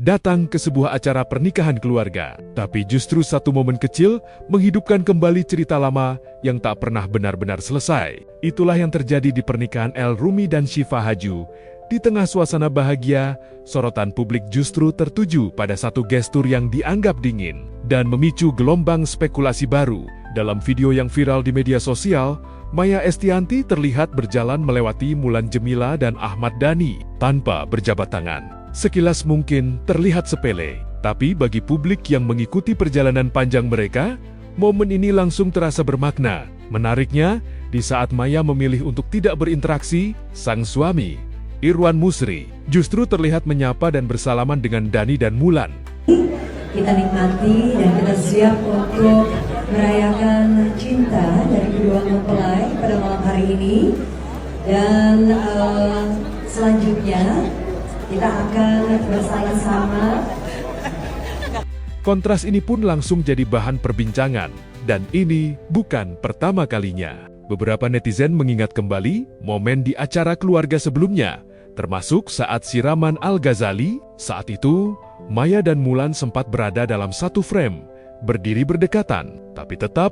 datang ke sebuah acara pernikahan keluarga. Tapi justru satu momen kecil menghidupkan kembali cerita lama yang tak pernah benar-benar selesai. Itulah yang terjadi di pernikahan El Rumi dan Syifa Haju. Di tengah suasana bahagia, sorotan publik justru tertuju pada satu gestur yang dianggap dingin dan memicu gelombang spekulasi baru. Dalam video yang viral di media sosial, Maya Estianty terlihat berjalan melewati Mulan Jameela dan Ahmad Dhani tanpa berjabat tangan. Sekilas mungkin terlihat sepele, tapi bagi publik yang mengikuti perjalanan panjang mereka, momen ini langsung terasa bermakna. Menariknya, di saat Maya memilih untuk tidak berinteraksi, sang suami, Irwan Musri, justru terlihat menyapa dan bersalaman dengan Dhani dan Mulan. Kita nikmati dan kita siap untuk merayakan cinta dari kedua mempelai pada malam hari ini. Dan selanjutnya kita akan bersama-sama. Kontras ini pun langsung jadi bahan perbincangan, dan ini bukan pertama kalinya. Beberapa netizen mengingat kembali momen di acara keluarga sebelumnya, termasuk saat siraman Al-Ghazali. Saat itu, Maya dan Mulan sempat berada dalam satu frame, berdiri berdekatan, tapi tetap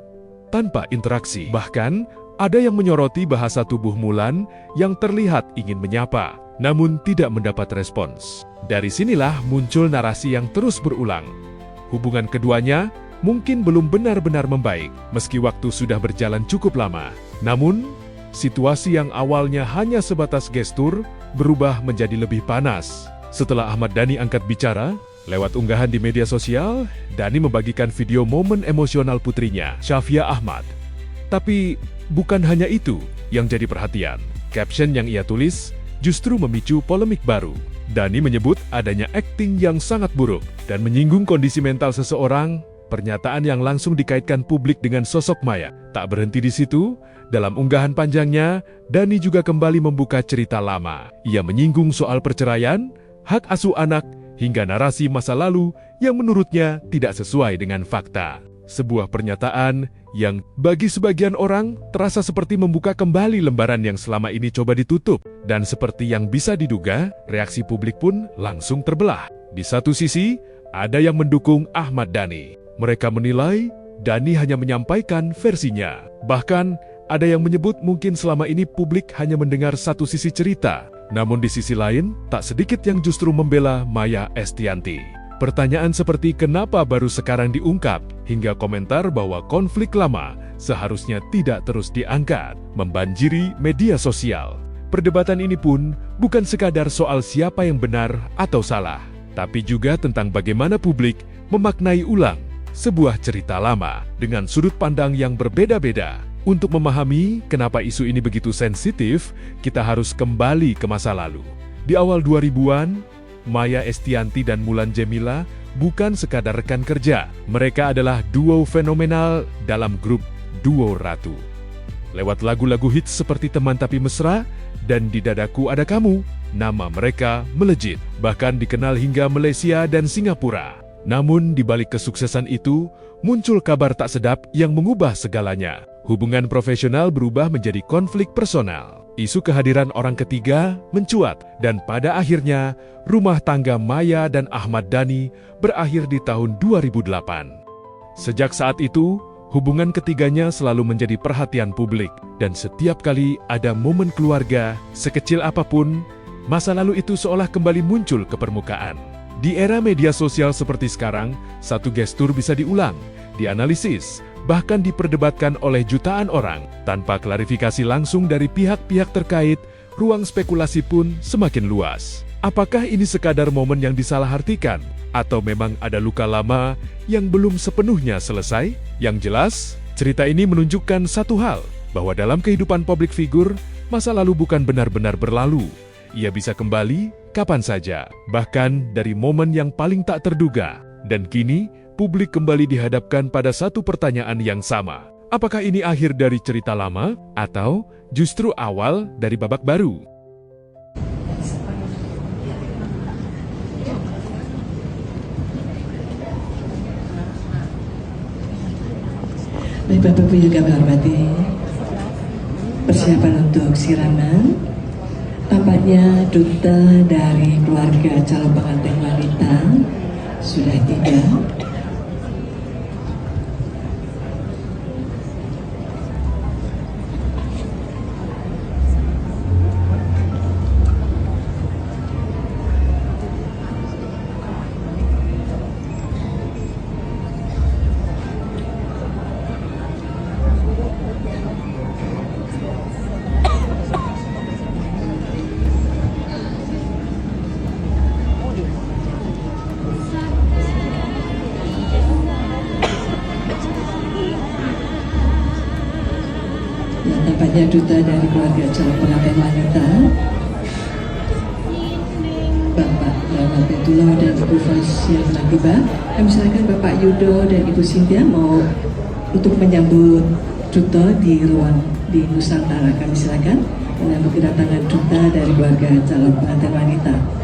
tanpa interaksi. Bahkan, ada yang menyoroti bahasa tubuh Mulan yang terlihat ingin menyapa, namun tidak mendapat respons. Dari sinilah muncul narasi yang terus berulang. Hubungan keduanya mungkin belum benar-benar membaik, meski waktu sudah berjalan cukup lama. Namun, situasi yang awalnya hanya sebatas gestur berubah menjadi lebih panas. Setelah Ahmad Dhani angkat bicara, lewat unggahan di media sosial, Dhani membagikan video momen emosional putrinya, Shafia Ahmad. Tapi, bukan hanya itu yang jadi perhatian. Caption yang ia tulis justru memicu polemik baru. Dhani menyebut adanya akting yang sangat buruk dan menyinggung kondisi mental seseorang. Pernyataan yang langsung dikaitkan publik dengan sosok Maya. Tak berhenti di situ, dalam unggahan panjangnya, Dhani juga kembali membuka cerita lama. Ia menyinggung soal perceraian, hak asuh anak, hingga narasi masa lalu yang menurutnya tidak sesuai dengan fakta. Sebuah pernyataan yang bagi sebagian orang terasa seperti membuka kembali lembaran yang selama ini coba ditutup. Dan seperti yang bisa diduga, reaksi publik pun langsung terbelah. Di satu sisi, ada yang mendukung Ahmad Dhani. Mereka menilai Dhani hanya menyampaikan versinya. Bahkan, ada yang menyebut mungkin selama ini publik hanya mendengar satu sisi cerita. Namun di sisi lain, tak sedikit yang justru membela Maya Estianty. Pertanyaan seperti kenapa baru sekarang diungkap, hingga komentar bahwa konflik lama seharusnya tidak terus diangkat, membanjiri media sosial. Perdebatan ini pun bukan sekadar soal siapa yang benar atau salah, tapi juga tentang bagaimana publik memaknai ulang sebuah cerita lama dengan sudut pandang yang berbeda-beda. Untuk memahami kenapa isu ini begitu sensitif, kita harus kembali ke masa lalu. Di awal 2000-an, Maya Estianty dan Mulan Jameela bukan sekadar rekan kerja. Mereka adalah duo fenomenal dalam grup Duo Ratu. Lewat lagu-lagu hits seperti Teman Tapi Mesra dan Di Dadaku Ada Kamu, nama mereka melejit, bahkan dikenal hingga Malaysia dan Singapura. Namun di balik kesuksesan itu, muncul kabar tak sedap yang mengubah segalanya. Hubungan profesional berubah menjadi konflik personal. Isu kehadiran orang ketiga mencuat, dan pada akhirnya rumah tangga Maya dan Ahmad Dhani berakhir di tahun 2008. Sejak saat itu, hubungan ketiganya selalu menjadi perhatian publik, dan setiap kali ada momen keluarga, sekecil apapun, masa lalu itu seolah kembali muncul ke permukaan. Di era media sosial seperti sekarang, satu gestur bisa diulang, dianalisis, bahkan diperdebatkan oleh jutaan orang. Tanpa klarifikasi langsung dari pihak-pihak terkait, ruang spekulasi pun semakin luas. Apakah ini sekadar momen yang disalahartikan? Atau memang ada luka lama yang belum sepenuhnya selesai? Yang jelas, cerita ini menunjukkan satu hal, bahwa dalam kehidupan publik figur, masa lalu bukan benar-benar berlalu. Ia bisa kembali kapan saja, bahkan dari momen yang paling tak terduga. Dan kini, publik kembali dihadapkan pada satu pertanyaan yang sama. Apakah ini akhir dari cerita lama, atau justru awal dari babak baru? Baik Bapak Ibu juga menghormati persiapan untuk siraman. Tampaknya duta dari keluarga calon pengantin wanita sudah tiba. Tampaknya duta dari keluarga calon pengantin wanita, Bapak Muhammad Betullah dan Ibu Faisyah Nakiba. Kami silakan Bapak Yudo dan Ibu Cynthia mau untuk menyambut duta di ruang di Nusantara. Kami silakan menyambut kedatangan duta dari keluarga calon pengantin wanita.